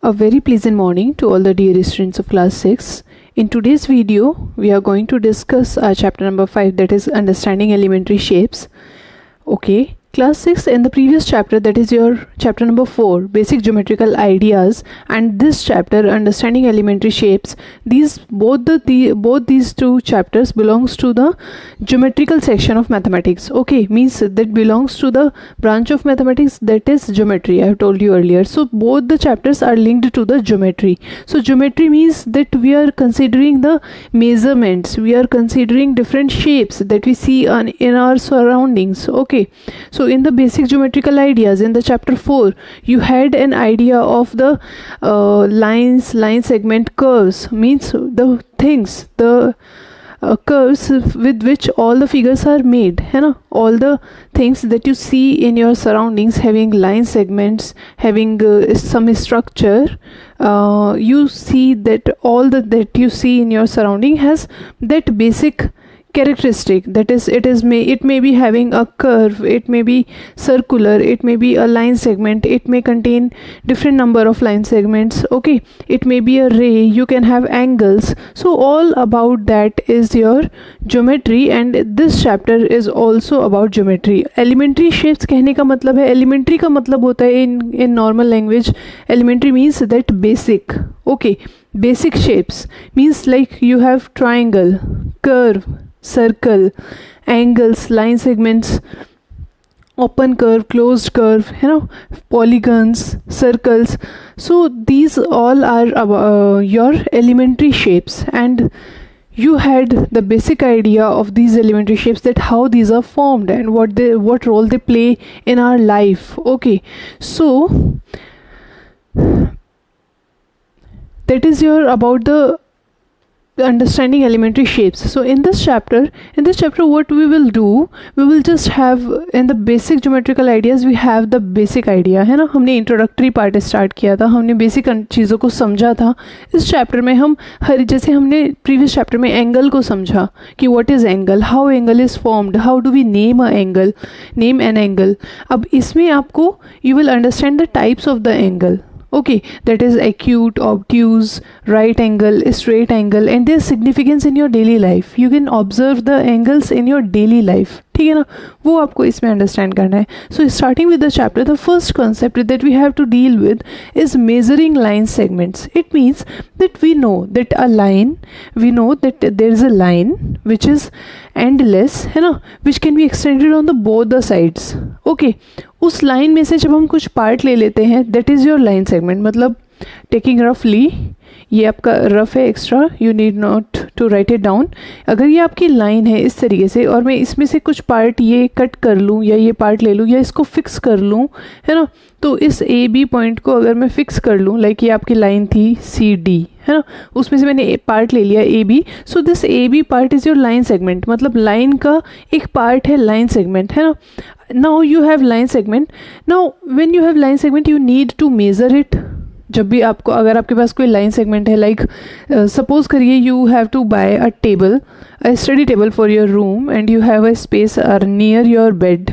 A very pleasant morning to all the dear students of class 6. In today's video, we are going to discuss our chapter number 5, that is understanding elementary shapes. Okay, class 6, in the previous chapter, that is your chapter number 4, basic geometrical ideas, and this chapter, understanding elementary shapes, both these two chapters belongs to the geometrical section of mathematics. Okay, means that belongs to the branch of mathematics that is geometry. I have told you earlier. So both the chapters are linked to the geometry. So geometry means that we are considering the measurements, we are considering different shapes that we see in our surroundings. Okay, so in the basic geometrical ideas in the chapter 4, you had an idea of the line segment, curves, means the things, the curves with which all the figures are made, all the things that you see in your surroundings having line segments, having some structure, you see that all that you see in your surrounding has that basic characteristic, that is it may be having a curve, it may be circular, it may be a line segment, it may contain different number of line segments. Okay, it may be a ray, you can have angles. So all about that is your geometry, and this chapter is also about geometry. Elementary shapes कहने का मतलब है, elementary का मतलब होता है in normal language, elementary means that basic. Okay, basic shapes means like you have triangle, curve, circle, angles, line segments, open curve, closed curve, polygons, circles. So these all are your elementary shapes, and you had the basic idea of these elementary shapes, that how these are formed and what role they play in our life. Okay, so that is your about the understanding elementary shapes. So in this chapter what we will do, we will just have in the basic geometrical ideas, we have the basic idea, है ना. हमने introductory part start किया था, हमने basic चीज़ों को समझा था. इस चैप्टर में हम जैसे हमने प्रीवियस चैप्टर में एंगल को समझा कि what is angle, how angle is formed, how do we name an angle. अब इसमें आपको you will understand the types of the angle. Okay, that is acute, obtuse, right angle, straight angle, and their significance in your daily life. You can observe the angles in your daily life. ठीक है ना, वो आपको इसमें understand करना है. So starting with the chapter, the first concept that we have to deal with is measuring line segments. It means that we know that a line, we know that there is a line which is endless, है ना, which can be extended on the both the sides. Okay, उस line में से जब हम कुछ part ले लेते हैं, that is your line segment. मतलब टेकिंग रफली, ये आपका रफ है, extra, you need not to write it down. अगर ये आपकी लाइन है इस तरीके से, और मैं इसमें से कुछ पार्ट ये कट कर लूँ, या ये पार्ट ले लूँ, या इसको फिक्स कर लूँ, है ना, तो इस ए बी पॉइंट को अगर मैं फिक्स कर लूँ, लाइक ये आपकी लाइन थी सी डी, है ना, उसमें से मैंने पार्ट ले लिया A B. So this A B part is your line segment. मतलब लाइन का एक पार्ट है लाइन सेगमेंट, है ना. Now you have line segment. Now when you have line segment, you need to measure it. जब भी आपको, अगर आपके पास कोई लाइन सेगमेंट है, लाइक सपोज करिए you have to buy a table, a study table for your room, and you have a space near your bed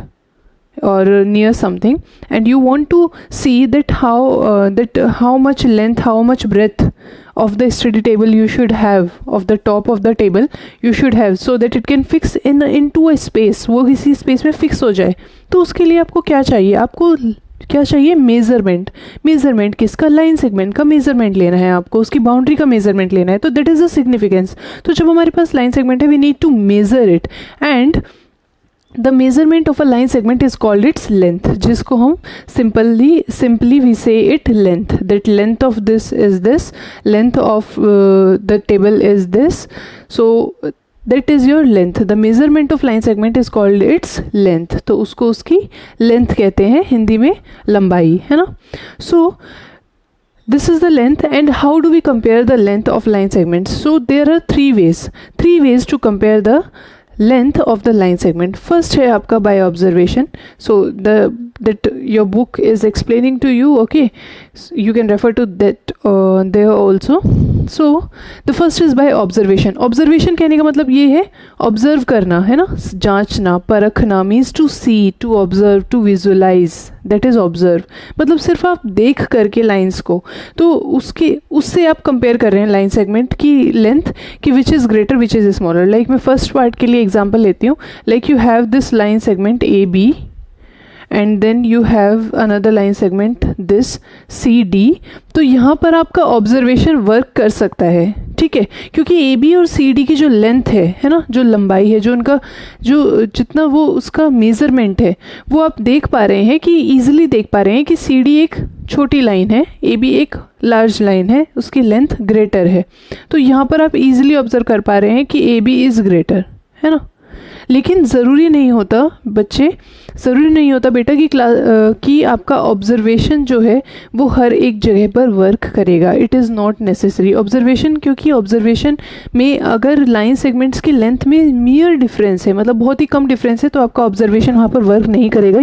or near something, and you want to see that how much length, how much breadth of the study table you should have, of the top of the table you should have, so that it can fix into a space, वो किसी space में fix हो जाए. तो उसके लिए आपको क्या चाहिए, आपको क्या चाहिए, मेजरमेंट किसका, लाइन सेगमेंट का मेजरमेंट लेना है आपको, उसकी बाउंड्री का मेजरमेंट लेना है. तो दैट इज़ द सिग्निफिकेंस. तो जब हमारे पास लाइन सेगमेंट है, we need to measure it, and the measurement of a line segment is called its length, जिसको हम simply we say it length. That length of this is this, length of the table is this, so that is your length. The measurement of line segment is called its length. तो उसको उसकी length कहते हैं, हिंदी में लंबाई, है ना. So this is the length, and how do we compare the length of line segments? So there are three ways to compare the length of the line segment. First है आपका by observation. So that your book is explaining to you. Okay, so you can refer to that there also. So the first is by observation. Observation कहने का मतलब ये है observe करना, है ना, जांचना, परखना, means to see, to observe, to visualize, that is observe. मतलब सिर्फ आप देख करके लाइंस को, तो उससे आप कंपेयर कर रहे हैं लाइन सेगमेंट की लेंथ कि which is greater which is smaller. Like मैं फर्स्ट पार्ट के लिए एग्जाम्पल लेती हूँ. Like you have this line segment A B and then you have another line segment this CD. तो यहाँ पर आपका ऑब्जर्वेशन वर्क कर सकता है, ठीक है, क्योंकि AB और CD की जो लेंथ है ना, जो लंबाई है, जो उनका जो जितना वो उसका मेज़रमेंट है, वो आप देख पा रहे हैं कि ईजिली देख पा रहे हैं कि CD एक छोटी लाइन है, AB एक लार्ज लाइन है, उसकी लेंथ ग्रेटर है. तो यहाँ पर आप ईजिली ऑब्जर्व कर पा रहे हैं कि AB इज़ ग्रेटर, है ना. लेकिन ज़रूरी नहीं होता बच्चे, ज़रूरी नहीं होता बेटा कि आपका ऑब्जर्वेशन जो है वो हर एक जगह पर वर्क करेगा. It is not necessary observation, क्योंकि ऑब्जर्वेशन में अगर लाइन सेगमेंट्स की लेंथ में मियर डिफरेंस है, मतलब बहुत ही कम डिफरेंस है, तो आपका ऑब्जर्वेशन वहाँ पर वर्क नहीं करेगा.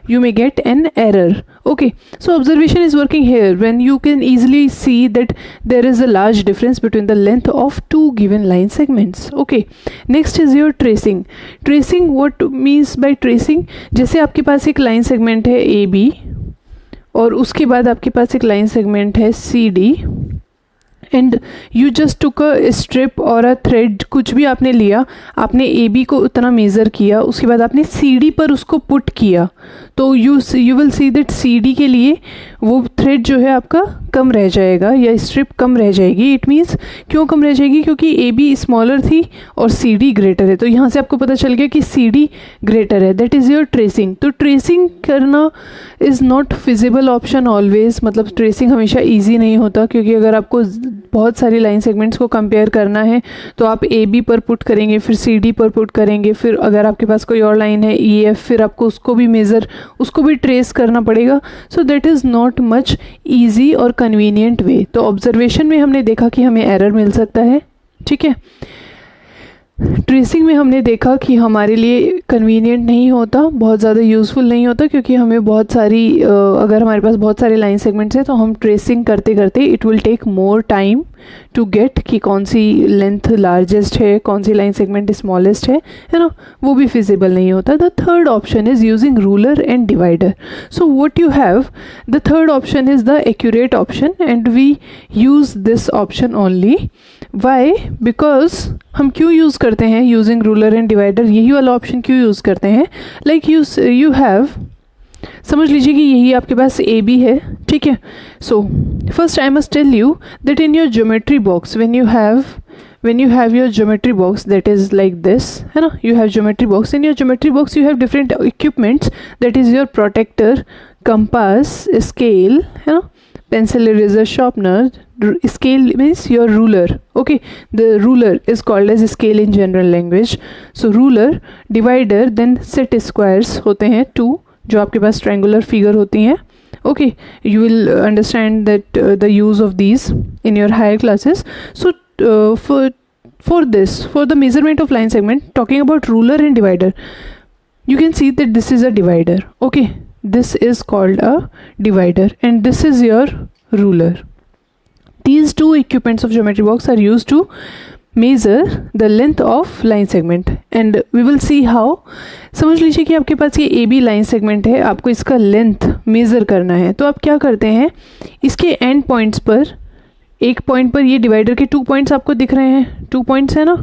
you may get an error. Okay, so observation is working here when you can easily see that there is a large difference between the length of two given line segments. Okay, next is your tracing. Tracing, what means by tracing? जैसे आपके पास एक line segment है AB और उसके बाद आपके पास एक line segment है CD and you just took a strip और अ थ्रेड, कुछ भी आपने लिया, आपने ए बी को उतना मेज़र किया, उसके बाद आपने सी डी पर उसको पुट किया, तो you will see that C D के लिए वो थ्रेड जो है आपका कम रह जाएगा या स्ट्रिप कम रह जाएगी. इट मीन्स क्यों कम रह जाएगी? क्योंकि ए बी स्मॉलर थी और सी डी ग्रेटर है. तो यहाँ से आपको पता चल गया कि सी डी ग्रेटर है. That is your tracing. तो ट्रेसिंग करना is not feasible option always. मतलब ट्रेसिंग हमेशा ईजी नहीं होता, क्योंकि अगर आपको बहुत सारी लाइन सेगमेंट्स को कंपेयर करना है तो आप ए बी पर पुट करेंगे, फिर सी डी पर पुट करेंगे, फिर अगर आपके पास कोई और लाइन है ई एफ, फिर आपको उसको भी मेज़र, उसको भी ट्रेस करना पड़ेगा. सो that is not much easy और कन्वीनियंट वे. तो ऑब्जर्वेशन में हमने देखा कि हमें एरर मिल सकता है, ठीक है. ट्रेसिंग में हमने देखा कि हमारे लिए कन्वीनियंट नहीं होता, बहुत ज़्यादा यूज़फुल नहीं होता, क्योंकि हमें बहुत सारी अगर हमारे पास बहुत सारे लाइन सेगमेंट्स हैं तो हम ट्रेसिंग करते करते it will take more time to get कि कौन सी लेंथ लार्जेस्ट है, कौन सी लाइन सेगमेंट स्मॉलेस्ट है ना, वो भी फिजिबल नहीं होता. The third option is using ruler and divider. So what you have, the third option is the accurate option and we use this option only. Why? Because हम क्यों use करते हैं यूजिंग रूलर एंड डिवाइडर, यही वाला option क्यों use करते हैं? Like you have, समझ लीजिए कि यही आपके पास ए बी है, ठीक है. So first I must tell you that in your geometry box when you have your geometry box that is like this, है ना, you have geometry box. In your geometry box you have different equipments, that is your protector, compass, scale, है ना, pencil, eraser, sharpener. Scale means your ruler. Okay, the ruler is called as scale in general language. So ruler, divider, then set squares होते हैं 2, जो आपके पास triangular figure होती हैं. Okay, you will understand that the use of these in your higher classes. So for the measurement of line segment, talking about ruler and divider, you can see that this is a divider. Okay, this is called a divider and this is your ruler. These two equipments of geometry box are used to measure the length of line segment and we will see how. समझ लीजिए कि आपके पास ये A B line segment है, आपको इसका length measure करना है. तो आप क्या करते हैं, इसके एंड पॉइंट्स पर, एक पॉइंट पर, ये डिवाइडर के 2 पॉइंट्स आपको दिख रहे हैं, 2 पॉइंट्स है ना.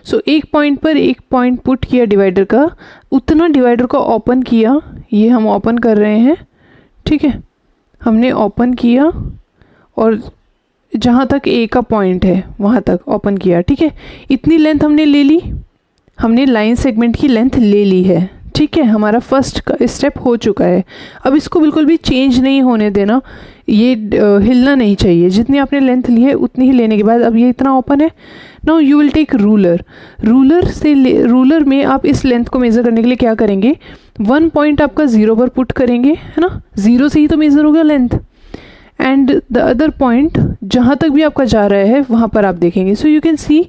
सो एक पॉइंट पर एक पॉइंट पुट किया डिवाइडर का, उतना डिवाइडर को ओपन किया, ये हम ओपन कर रहे हैं, ठीक है, हमने ओपन किया और जहाँ तक ए का पॉइंट है वहाँ तक ओपन किया, ठीक है. इतनी लेंथ हमने ले ली, हमने लाइन सेगमेंट की लेंथ ले ली है, ठीक है. हमारा फर्स्ट स्टेप हो चुका है. अब इसको बिल्कुल भी चेंज नहीं होने देना, ये हिलना नहीं चाहिए. जितनी आपने लेंथ ली है उतनी ही लेने के बाद अब ये इतना ओपन है. Now you will take ruler. Ruler में आप इस लेंथ को मेज़र करने के लिए क्या करेंगे, 1 पॉइंट आपका 0 पर पुट करेंगे, है ना, 0 से ही तो मेज़र होगा length, and the other point जहाँ तक भी आपका जा रहा है वहाँ पर आप देखेंगे. सो यू कैन सी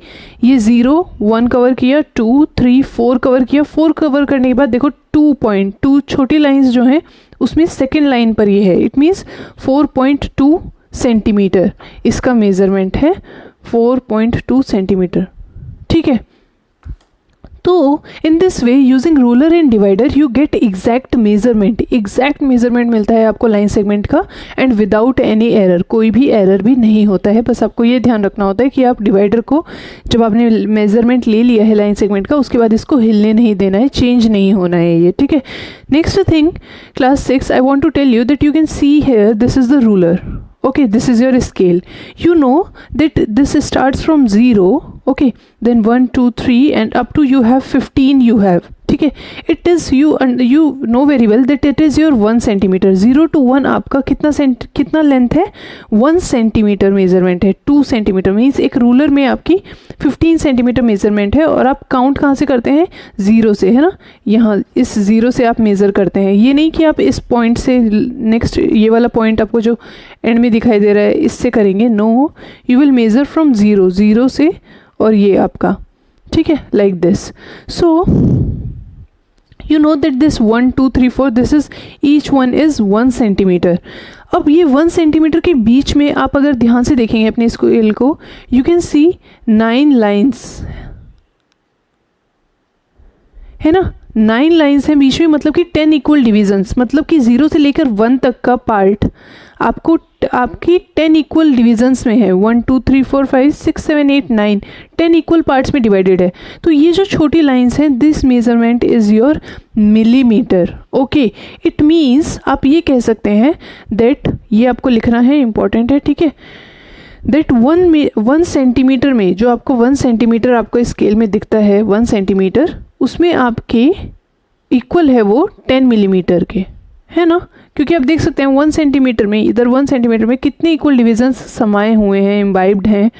ये 0 1 कवर किया, 2 3 4 कवर किया. 4 कवर करने के बाद देखो 2 छोटी लाइंस जो हैं उसमें सेकेंड लाइन पर ये है. इट मीन्स 4.2 सेंटीमीटर इसका मेज़रमेंट है, 4.2 सेंटीमीटर, ठीक है। तो in this way using ruler and divider you get exact measurement मिलता है आपको लाइन सेगमेंट का, एंड विदाउट एनी एरर, कोई भी एरर भी नहीं होता है। बस आपको ये ध्यान रखना होता है कि आप डिवाइडर को जब आपने मेजरमेंट ले लिया है लाइन सेगमेंट का, उसके बाद इसको हिलने नहीं देना है, चेंज नहीं होना है ये, ठीक है। Next thing, class 6, I want to tell you that you can see here this is the ruler, okay, this is your scale. You know that this starts from 0, okay, then 1 2 3 and up to you have 15 you have, ठीक है। It is you know very well that it is your 1 centimetre, 0 to 1 आपका कितना length है, 1 centimetre measurement है। 2 centimetre means एक ruler में आपकी 15 centimetre measurement है, और आप काउंट कहाँ से करते हैं, 0 से, है ना। यहाँ इस 0 से आप मेज़र करते हैं, ये नहीं कि आप इस पॉइंट से नेक्स्ट ये वाला पॉइंट आपको जो एंड में दिखाई दे रहा है इससे करेंगे, no, you will measure from 0 से, और ये आपका, ठीक है, like this. So you know that this 1 2 3 4 this is each one is 1 centimetre. अब ये 1 सेंटीमीटर के बीच में आप अगर ध्यान से देखेंगे अपने स्केल को, यू कैन सी 9 लाइन्स, है ना, 9 लाइन्स हैं बीच में, मतलब कि 10 इक्वल डिविजन्स, मतलब कि 0 से लेकर 1 तक का पार्ट आपकी 10 इक्वल डिविजन्स में है। 1 2 3 4 5 6 7 8 9 10 इक्वल पार्ट्स में डिवाइडेड है। तो ये जो छोटी लाइन्स हैं, this measurement is your millimetre, okay. It means आप ये कह सकते हैं दैट, ये आपको लिखना है, इंपॉर्टेंट है, ठीक है, दैट 1 सेंटीमीटर में जो आपको 1 सेंटीमीटर आपको स्केल में दिखता है, 1 सेंटीमीटर, उसमें आपके इक्वल है वो 10 मिलीमीटर के, है ना। क्योंकि आप देख सकते हैं 1 सेंटीमीटर में, इधर 1 सेंटीमीटर में कितने इक्वल डिविजन्स समाये हुए हैं, इम्बाइब्ड हैं,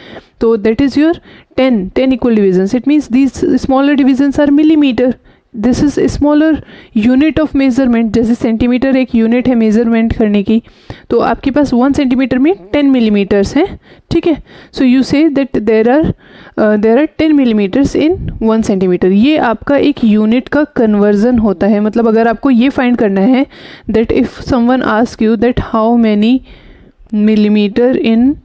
तो that is your 10 equal divisions. It means these smaller divisions are millimetre. This is smaller unit of measurement, जैसे सेंटीमीटर एक यूनिट है मेजरमेंट करने की, तो आपके पास 1 सेंटीमीटर में 10 मिलीमीटर्स हैं, ठीक है। So you say that there are 10 millimetres in 1 centimetre. ये आपका एक यूनिट का कन्वर्जन होता है। मतलब अगर आपको ये फाइंड करना है that if someone ask you that how many millimetre in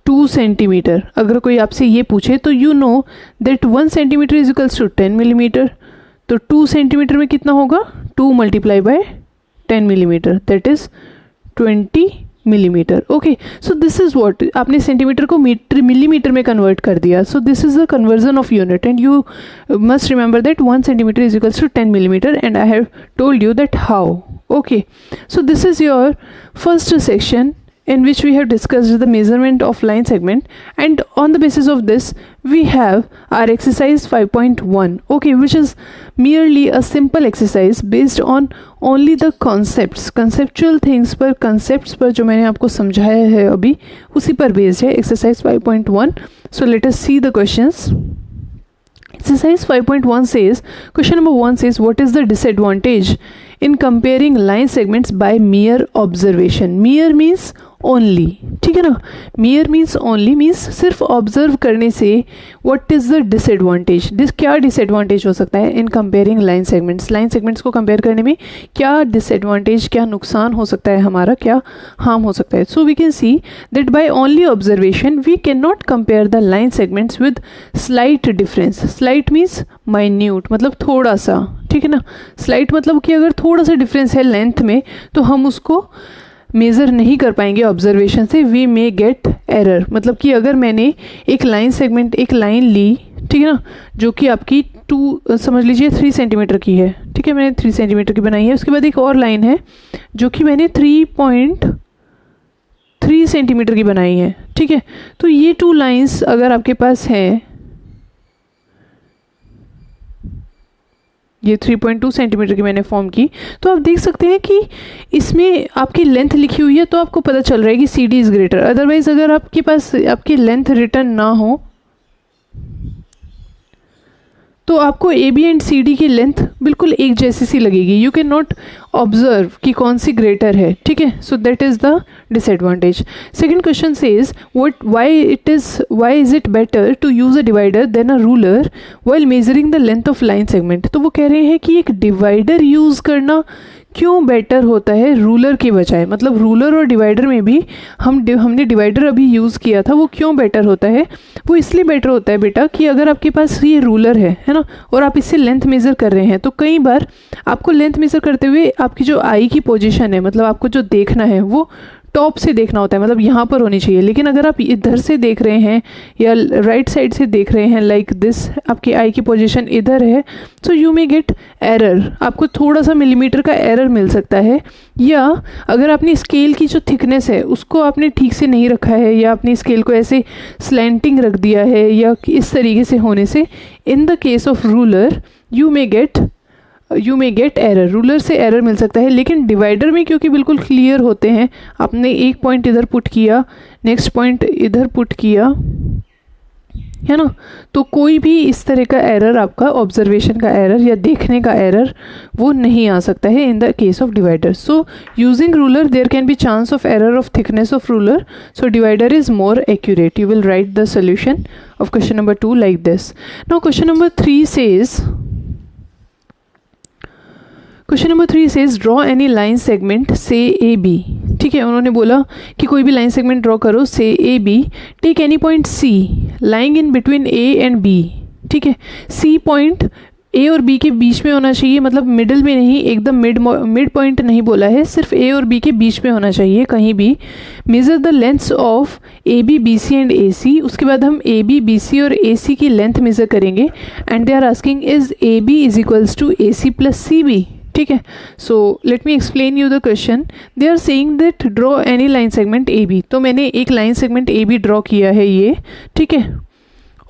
2 centimetre, अगर कोई आपसे ये पूछे तो you know that 1 centimetre is equals to 10 millimetre, तो 2 सेंटीमीटर में कितना होगा, 2 multiply by 10 millimetre, that is 20 millimetre, okay. So this is what, आपने सेंटीमीटर को मिलीमीटर में कन्वर्ट कर दिया। So this is the conversion of unit, and you must remember that 1 centimetre is equals to 10 millimeter, and I have told you that how, okay. So this is your first section in which we have discussed the measurement of line segment, and on the basis of this we have our exercise 5.1, okay, which is merely a simple exercise based on only the conceptual things पर, concepts पर जो मैंने आपको समझाया है अभी, उसी पर based है exercise 5.1. So let us see the questions. Exercise 5.1 says, question number 1 says, what is the disadvantage in comparing line segments by mere observation? Mere means only, ठीक है ना, mere means only means सिर्फ observe करने से what is the disadvantage, क्या disadvantage हो सकता है इन comparing line segments, line segments को कंपेयर करने में क्या डिसएडवांटेज, क्या नुकसान हो सकता है हमारा, क्या हार्म हो सकता है. So we can see that by only observation we can not compare the line segments with slight difference. Slight means minute, मतलब थोड़ा सा, ठीक है ना. स्लाइट मतलब कि अगर थोड़ा सा डिफरेंस है लेंथ में तो हम उसको मेज़र नहीं कर पाएंगे ऑब्जर्वेशन से. वी मे गेट एरर, मतलब कि अगर मैंने एक लाइन सेगमेंट, एक लाइन ली, ठीक है ना, जो कि आपकी समझ लीजिए 3 सेंटीमीटर की है, ठीक है, मैंने 3 सेंटीमीटर की बनाई है. उसके बाद एक और लाइन है जो कि मैंने 3.3 सेंटीमीटर की बनाई है, ठीक है. तो ये 2 लाइंस अगर आपके पास हैं, ये 3.2 सेंटीमीटर की मैंने फॉर्म की, तो आप देख सकते हैं कि इसमें आपकी लेंथ लिखी हुई है तो आपको पता चल रहा है कि C D is greater. Otherwise अगर आपके पास आपकी लेंथ रिटर्न ना हो तो आपको A B and C D की लेंथ बिल्कुल एक जैसी सी लगेगी. यू कैन नॉट ऑब्जर्व कि कौन सी ग्रेटर है, ठीक है. So that is the disadvantage. Second question says why is it better to use a divider than a ruler while measuring the length of line segment. तो वो कह रहे हैं कि एक डिवाइडर यूज़ करना क्यों बेटर होता है रूलर के बजाय, मतलब रूलर और डिवाइडर में भी हमने डिवाइडर अभी यूज़ किया था, वो क्यों बेटर होता है? वो इसलिए बेटर होता है बेटा कि अगर आपके पास ये रूलर है ना, और आप इससे लेंथ मेज़र कर रहे हैं, तो कई बार आपको लेंथ मेज़र करते हुए आपकी जो आई की पोजीशन है, मतलब आपको जो देखना है वो टॉप से देखना होता है, मतलब यहाँ पर होनी चाहिए। लेकिन अगर आप इधर से देख रहे हैं या राइट साइड से देख रहे हैं, लाइक दिस, आपकी आई की पोजीशन इधर है, so you may gate error, आपको थोड़ा सा मिलीमीटर का एरर मिल सकता है। या अगर आपने स्केल की जो थिकनेस है उसको आपने ठीक से नहीं रखा है, या अपनी स्केल को ऐसे स्लैंटिंग रख दिया है, या इस तरीके से होने से, इन the case of ruler you may gate error, ruler से एरर मिल सकता है। लेकिन डिवाइडर में क्योंकि बिल्कुल क्लियर होते हैं, आपने एक पॉइंट इधर पुट किया, नेक्स्ट पॉइंट इधर पुट किया, है ना, तो कोई भी इस तरह का एरर, आपका ऑब्जर्वेशन का एरर या देखने का एरर, वो नहीं आ सकता है in the case of divider. So using ruler there can be chance of error of thickness of ruler, so divider is more accurate. You will write the solution of question number 2 like this. Now question number 3 says draw any line segment say AB। ठीक है, उन्होंने बोला कि कोई भी line segment draw करो say AB, take any point C lying in between A and B। ठीक है, C पॉइंट A और B के बीच में होना चाहिए, मतलब मिडिल में नहीं, एकदम मिड पॉइंट नहीं बोला है, सिर्फ A और B के बीच में होना चाहिए कहीं भी। Measure the lengths of AB, BC and AC। उसके बाद हम AB, BC और AC की लेंथ मेजर करेंगे, and they are asking is AB is equals to AC plus CB। ठीक है, so let me explain you the question. They are saying that draw any line segment AB। तो मैंने एक line segment AB draw किया है ये, ठीक है,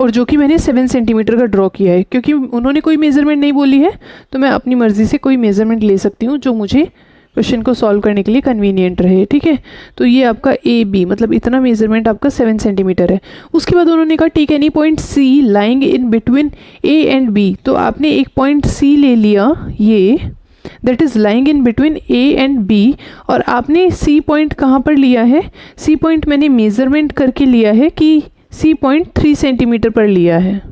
और जो कि मैंने 7 सेंटीमीटर का ड्रॉ किया है। क्योंकि उन्होंने कोई मेज़रमेंट नहीं बोली है, तो मैं अपनी मर्ज़ी से कोई मेज़रमेंट ले सकती हूँ जो मुझे क्वेश्चन को सॉल्व करने के लिए कन्वीनियंट रहे। ठीक है, तो ये आपका AB, मतलब इतना मेज़रमेंट आपका 7 सेंटीमीटर है। उसके बाद उन्होंने कहा take any point C lying in between A and B। तो आपने एक पॉइंट C ले लिया, ये that is lying in between A and B, और आपने C पॉइंट कहाँ पर लिया है? C पॉइंट मैंने मेज़रमेंट करके लिया है कि C पॉइंट 3 सेंटीमीटर पर लिया है।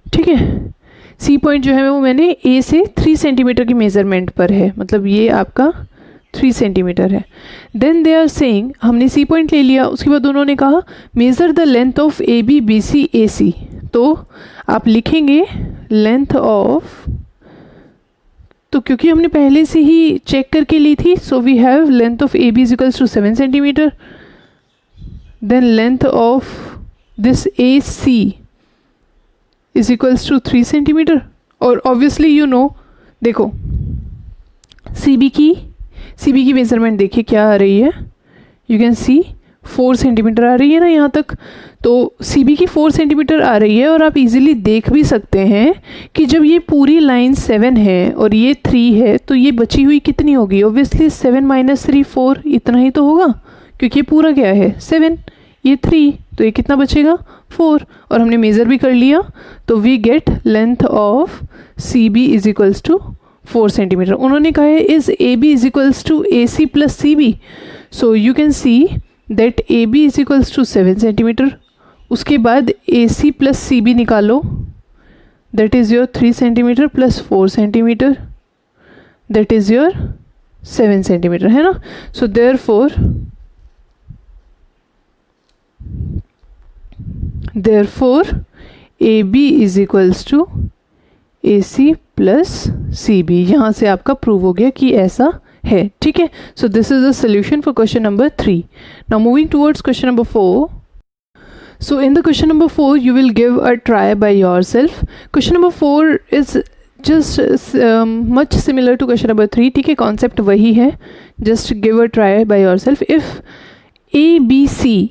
ठीक है, C पॉइंट जो है वो मैंने A से 3 सेंटीमीटर की मेज़रमेंट पर है, मतलब ये आपका 3 सेंटीमीटर है। देन दे आर सेइंग, हमने C पॉइंट ले लिया, उसके बाद उन्होंने कहा measure the length of AB, BC, AC। तो आप लिखेंगे लेंथ ऑफ, तो क्योंकि हमने पहले से ही चेक करके ली थी, so we have length of AB is equals to 7 centimetre, then length of this AC is equals to 3 centimetre, और ऑब्वियसली यू नो, देखो CB की मेजरमेंट देखिए क्या आ रही है, यू कैन सी 4 सेंटीमीटर आ रही है ना यहाँ तक। तो CB की 4 सेंटीमीटर आ रही है, और आप इजीली देख भी सकते हैं कि जब ये पूरी लाइन 7 है और ये 3 है, तो ये बची हुई कितनी होगी? ऑब्वियसली 7 माइनस 3 4, इतना ही तो होगा, क्योंकि ये पूरा क्या है 7, ये 3, तो ये कितना बचेगा 4, और हमने मेज़र भी कर लिया, तो we get length of CB is equals to 4 centimetre. उन्होंने कहा है is AB is equals to AC plus CB, so you can see that AB is equals to 7 centimetre. उसके बाद AC प्लस CB निकालो, that is your 3 centimetre plus 4 centimetre, that is your 7 centimetre, है ना। So therefore AB is equals to AC plus CB। यहाँ से आपका prove हो गया कि ऐसा है। ठीक है, सो this is the solution for question number 3। Now moving towards question number 4। So in the question number 4 you will give a try by yourself. Question number 4 is just much similar to question number 3. ठीक है, concept वही है, just give a try by yourself. If ABC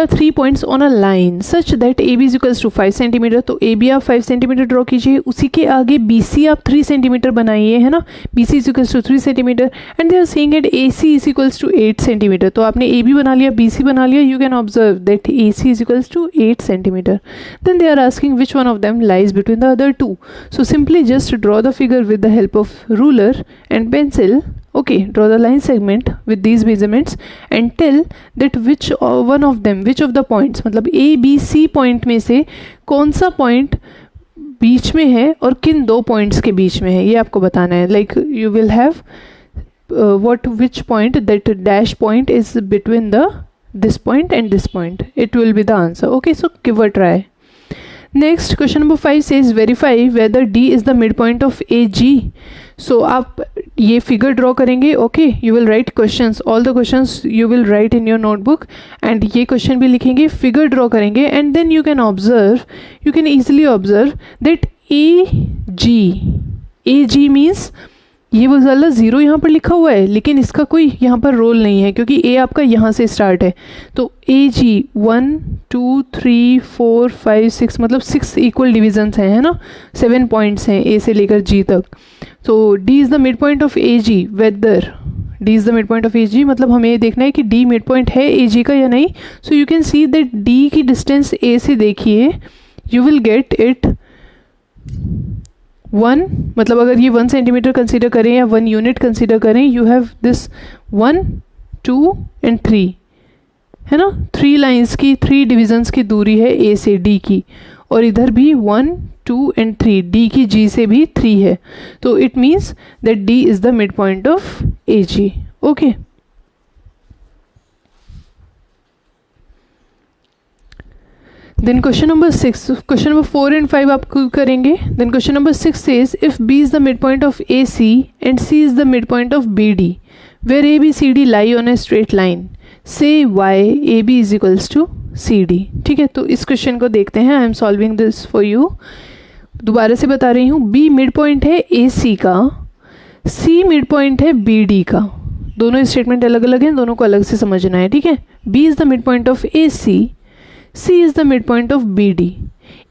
are 3 points on a line such that AB is equals to 5 centimetre, तो AB आप 5 centimetre draw कीजिए, उसी के आगे BC आप 3 सेंटीमीटर बनाइए, है ना, BC is equals to 3 centimetre, and they are saying at AC is equals to 8 centimetre. तो आपने AB बना लिया, BC बना लिया, you can observe that AC is equals to 8 centimetre. Then they are asking which one of them lies between the other two, so simply just draw the figure with the help of ruler and pencil. Okay, draw the line segment with these measurements and tell that which of the points, मतलब A B C point में से कौन सा point बीच में है और किन दो पॉइंट्स के बीच में है, ये आपको बताना है. Like you will have which point that dash point is between this point and this point. It will be the answer. Okay, so give a try. Next, question number 5 says verify whether D is the midpoint of AG. So आप ये figure draw करेंगे. Okay, you will write questions. All the questions you will write in your notebook and ये question भी लिखेंगे, figure draw करेंगे, and then you can observe, you can easily observe that AG means ये वो वाला 0 यहाँ पर लिखा हुआ है, लेकिन इसका कोई यहाँ पर रोल नहीं है क्योंकि ए आपका यहाँ से स्टार्ट है. तो ए जी 1 2 3 4 5 6 मतलब 6 इक्वल डिविजन्स हैं, है ना, 7 पॉइंट्स हैं ए से लेकर जी तक. तो D is the mid point of A G. Whether D is the mid point of A G मतलब हमें ये देखना है कि डी मिड पॉइंट है ए जी का या नहीं. सो you can see that D की डिस्टेंस ए से देखिए, यू विल गेट इट 1, मतलब अगर ये 1 सेंटीमीटर कंसीडर करें या 1 यूनिट कंसीडर करें, यू हैव दिस 1 2 एंड 3, है ना, 3 लाइंस की 3 डिविजन्स की दूरी है ए से डी की, और इधर भी 1 2 एंड 3, डी की जी से भी 3 है. तो it means that D is the mid point of A G. Okay, then question number 6, question number 4 and 5 आप करेंगे. Then question number 6 says if B is the mid point of A C and C is the mid point of B D where A B C D lie on a straight line say why A B is equals to C D. ठीक है, तो इस question को देखते हैं. I am solving this for you. दोबारा से बता रही हूँ, बी मिड पॉइंट है ए सी का, सी मिड पॉइंट है बी डी का. दोनों स्टेटमेंट अलग अलग हैं, दोनों को अलग से समझना है. ठीक है, B is the mid point of A C, C is the mid point of B D.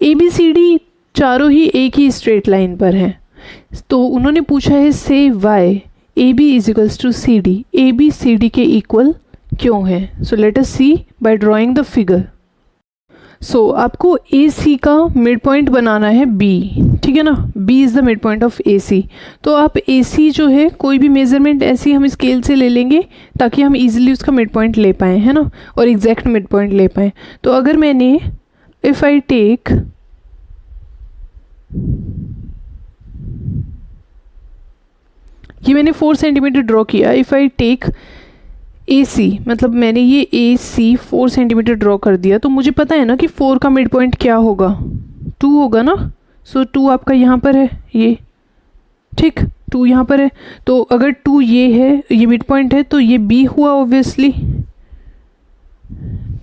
A B C D चारों ही एक ही स्ट्रेट लाइन पर हैं. तो उन्होंने पूछा है say why A B is equals to C D, A B C D के इक्वल क्यों है. So let us see by drawing the figure. So आपको ए सी का मिड पॉइंट बनाना है बी. ठीक है ना, B is the mid point of A C. तो आप ए सी जो है कोई भी मेजरमेंट ऐसी हम स्केल से ले लेंगे ताकि हम इजीली उसका मिड पॉइंट ले पाएँ, है ना, और एग्जैक्ट मिड पॉइंट ले पाएँ. तो अगर मैंने इफ़ आई टेक ये मैंने 4 सेंटीमीटर ड्रॉ किया. इफ़ आई टेक ए सी मतलब मैंने ये ए सी 4 सेंटीमीटर ड्रॉ कर दिया, तो मुझे पता है ना कि 4 का मिड पॉइंट क्या होगा, 2 होगा ना. सो 2 आपका यहाँ पर है, ये ठीक 2 यहाँ पर है. तो अगर 2 ये है, ये मिड पॉइंट है, तो ये बी हुआ ऑब्वियसली.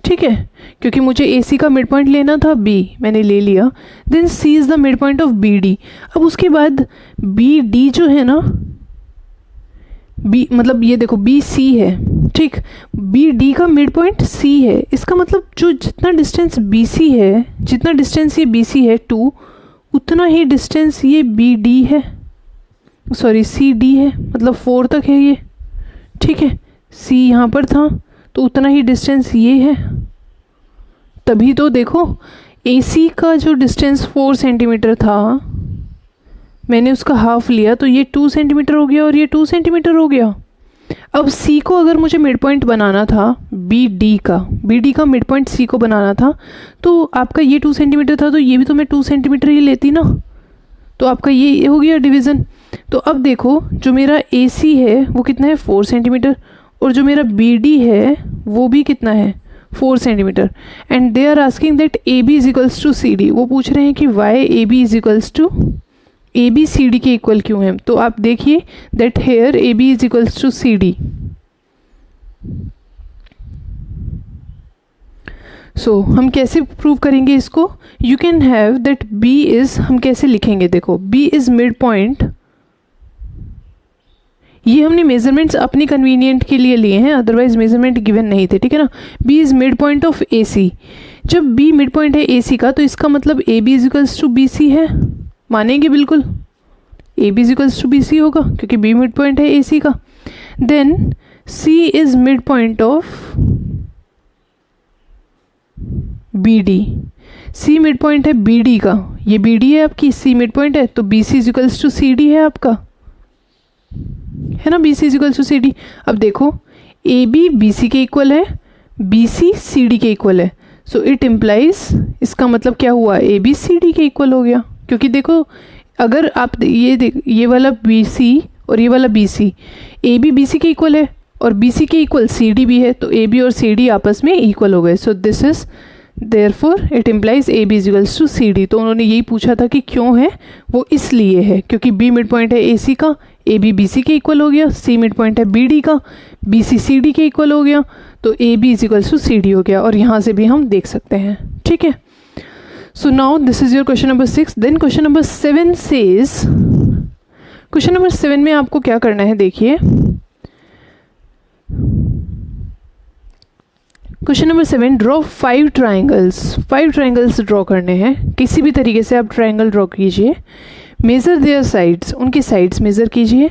ठीक है, क्योंकि मुझे ए सी का मिड पॉइंट लेना था, बी मैंने ले लिया. Then C is the mid point of B D. अब उसके बाद बी डी जो है ना, बी मतलब ये देखो बी सी है, ठीक, बी डी का मिड पॉइंट सी है. इसका मतलब जो जितना डिस्टेंस बी सी है, जितना डिस्टेंस ये बी सी है 2, उतना ही डिस्टेंस ये बी डी है, सॉरी सी डी है, मतलब 4 तक है ये. ठीक है, सी यहाँ पर था तो उतना ही डिस्टेंस ये है. तभी तो देखो ए सी का जो डिस्टेंस 4 सेंटीमीटर था, मैंने उसका हाफ लिया तो ये 2 सेंटीमीटर हो गया और ये 2 सेंटीमीटर हो गया. अब सी को अगर मुझे मिड पॉइंट बनाना था बी डी का मिड पॉइंट सी को बनाना था, तो आपका ये 2 सेंटीमीटर था, तो ये भी तो मैं 2 सेंटीमीटर ही लेती ना. तो आपका ये हो गया डिवीज़न. तो अब देखो जो मेरा ए सी है वो कितना है 4 सेंटीमीटर, और जो मेरा बी डी है वो भी कितना है 4 centimetre. And they are asking that A B is equals to C D. वो पूछ रहे हैं कि why A B is equals to A B C D के इक्वल क्यों है. तो आप देखिए that here A B is equals to C D. So हम कैसे प्रूव करेंगे इसको. You can have that B is, हम कैसे लिखेंगे देखो, बी इज मिड पॉइंट. ये हमने मेजरमेंट्स अपनी कन्वीनियंट के लिए लिए हैं, अदरवाइज मेजरमेंट गिवन नहीं थे. ठीक है ना, B is mid point of A C. जब बी मिड पॉइंट है ए सी का, तो इसका मतलब A B is equals to B C है. मानेंगे बिल्कुल, A B is equals to B C होगा क्योंकि बी मिड पॉइंट है ए सी का. Then C is mid point of B D. C mid point है बी डी का, ये बी डी है आपकी, सी मिड पॉइंट है, तो B C is equals to C D है आपका, है ना, B C is equals to C D. अब देखो ए बी बी सी के इक्वल है, बी सी सी डी के इक्वल है. सो इट इम्प्लाइज, इसका मतलब क्या हुआ, ए बी सी डी के इक्वल हो गया. क्योंकि देखो अगर आप ये वाला BC और ये वाला BC, AB BC के इक्वल है और BC के इक्वल CD भी है, तो AB और CD आपस में इक्वल हो गए। So this is therefore it implies AB is equals to CD। तो उन्होंने यही पूछा था कि क्यों है, वो इसलिए है क्योंकि B मिड पॉइंट है AC का, AB BC के इक्वल हो गया, C मिड पॉइंट है BD का, BC CD के इक्वल हो गया, तो AB is equals to CD हो गया। और यहाँ से भी हम देख सकते हैं, ठीक है। So now this is your question number 6। Then question number 7 says, question number 7 में आपको क्या करना है, देखिए question number 7, draw 5 triangles. 5 triangles draw करने हैं, किसी भी तरीके से आप ट्राइंगल ड्रॉ कीजिए। मेजर देयर साइड्स, उनकी साइड्स मेजर कीजिए।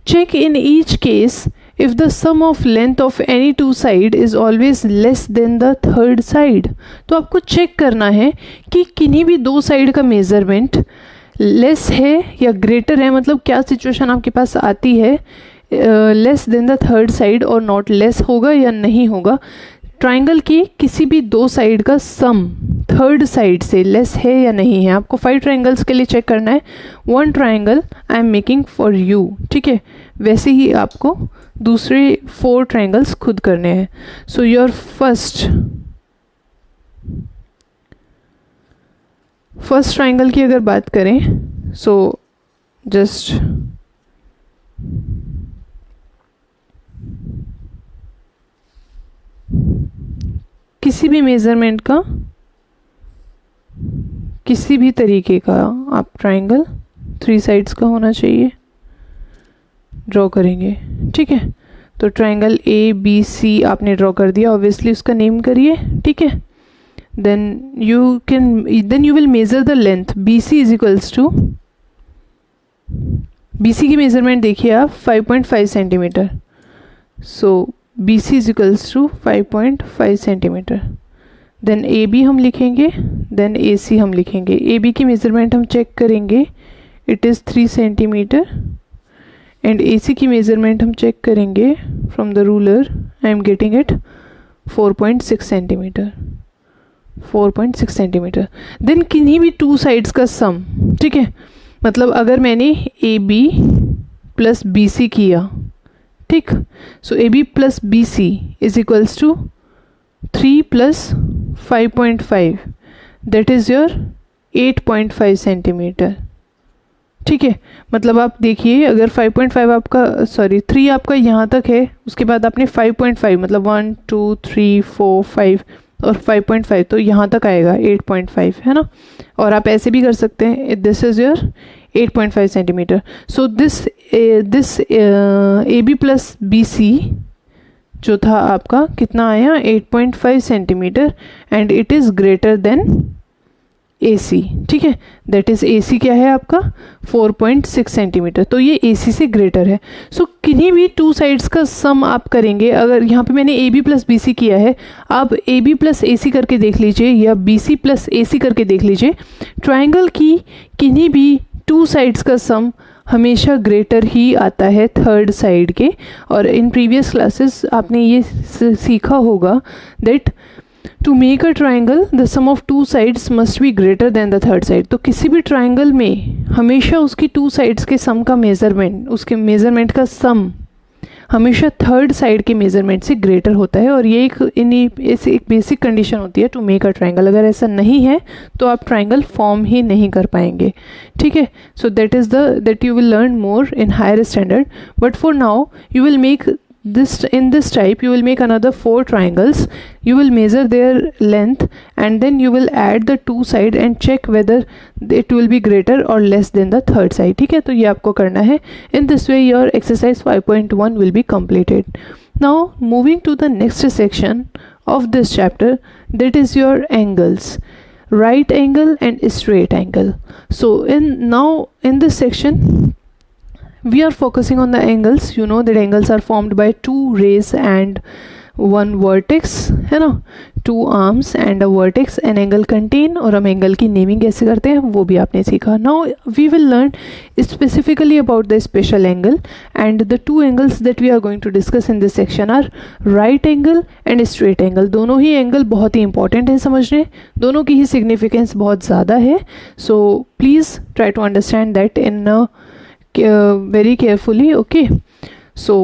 Check in each case if the sum of length of any two side is always less than the third side. तो आपको चेक करना है कि किन्हीं भी दो साइड का मेजरमेंट लेस है या ग्रेटर है, मतलब क्या सिचुएशन आपके पास आती है, less than the third side और नॉट लेस होगा या नहीं होगा। ट्राइंगल की किसी भी दो साइड का सम थर्ड साइड से लेस है या नहीं है। आपको 5 ट्राइंगल्स के लिए चेक करना है। 1 triangle I am making for you, ठीक है, वैसे ही आपको दूसरे 4 ट्राइंगल्स खुद करने हैं। सो योर फर्स्ट ट्राइंगल की अगर बात करें, सो जस्ट किसी भी मेजरमेंट का, किसी भी तरीके का आप ट्राइंगल 3 साइड्स का होना चाहिए, ड्रॉ करेंगे, ठीक है। तो ट्राइंगल ABC आपने ड्रॉ कर दिया, ऑब्वियसली उसका नेम करिए, ठीक है। Then you will measure the length. BC is equals to, BC की मेजरमेंट देखिए आप 5.5 centimetre. So BC is equals to 5.5 centimetre. Then AB हम लिखेंगे, देन AC हम लिखेंगे। AB की मेजरमेंट हम चेक करेंगे, it is 3 centimetre, and AC की मेजरमेंट हम चेक करेंगे from the ruler, I am getting it 4.6 centimetre, 4.6 centimetre. Then किन्हीं भी 2 साइड्स का सम, ठीक है, मतलब अगर मैंने AB प्लस BC किया, ठीक, so AB plus BC is equals to 3 plus 5.5, that is your 8.5 centimetre, ठीक है। मतलब आप देखिए अगर 5.5 आपका, सॉरी 3 आपका यहाँ तक है, उसके बाद आपने 5.5 मतलब 1 2 3 4 5 और 5.5 तो यहाँ तक आएगा 8.5, है ना। और आप ऐसे भी कर सकते हैं, this is your 8.5 centimetre. So this AB plus BC जो था आपका कितना आया, 8.5 centimetre, and it is greater than AC, ठीक है। दैट इज़ AC क्या है आपका 4.6 सेंटीमीटर, तो ये AC से ग्रेटर है। सो किन्हीं भी 2 साइड्स का सम आप करेंगे। अगर यहाँ पे मैंने AB प्लस BC किया है, आप AB प्लस AC करके देख लीजिए या BC प्लस AC करके देख लीजिए। ट्राइंगल की किन्हीं भी 2 साइड्स का सम हमेशा ग्रेटर ही आता है थर्ड साइड के। और इन प्रीवियस क्लासेस आपने ये सीखा होगा that to make a triangle the sum of 2 sides must be greater than the third side. तो किसी भी ट्राइंगल में हमेशा उसकी 2 साइड्स के सम का मेजरमेंट, उसके मेजरमेंट का सम हमेशा थर्ड साइड के मेजरमेंट से ग्रेटर होता है। और ये एक बेसिक कंडीशन होती है टू मेक अ ट्राइंगल। अगर ऐसा नहीं है तो आप ट्राइंगल फॉर्म ही नहीं कर पाएंगे, ठीक है। So that you will learn more in higher standard, but for now you will make in this type you will make another 4 triangles. You will measure their length and then you will add the 2 side and check whether it will be greater or less than the third side, ठीक है। तो ये आपको करना है। In this way your exercise 5.1 will be completed. Now moving to the next section of this chapter, that is your angles, right angle and straight angle. So in this section we are focusing on the angles. You know that angles are formed by 2 rays and one vertex, है ना, two arms and a vertex, an angle contain, और हम angle की naming कैसे करते हैं वो भी आपने सीखा. Now we will learn specifically about the special angle, and the two angles that we are going to discuss in this section are right angle and straight angle. दोनों ही एंगल बहुत ही इंपॉर्टेंट हैं समझने, दोनों की ही सिग्निफिकेंस बहुत ज़्यादा है. So please try to understand that in very carefully. Okay, so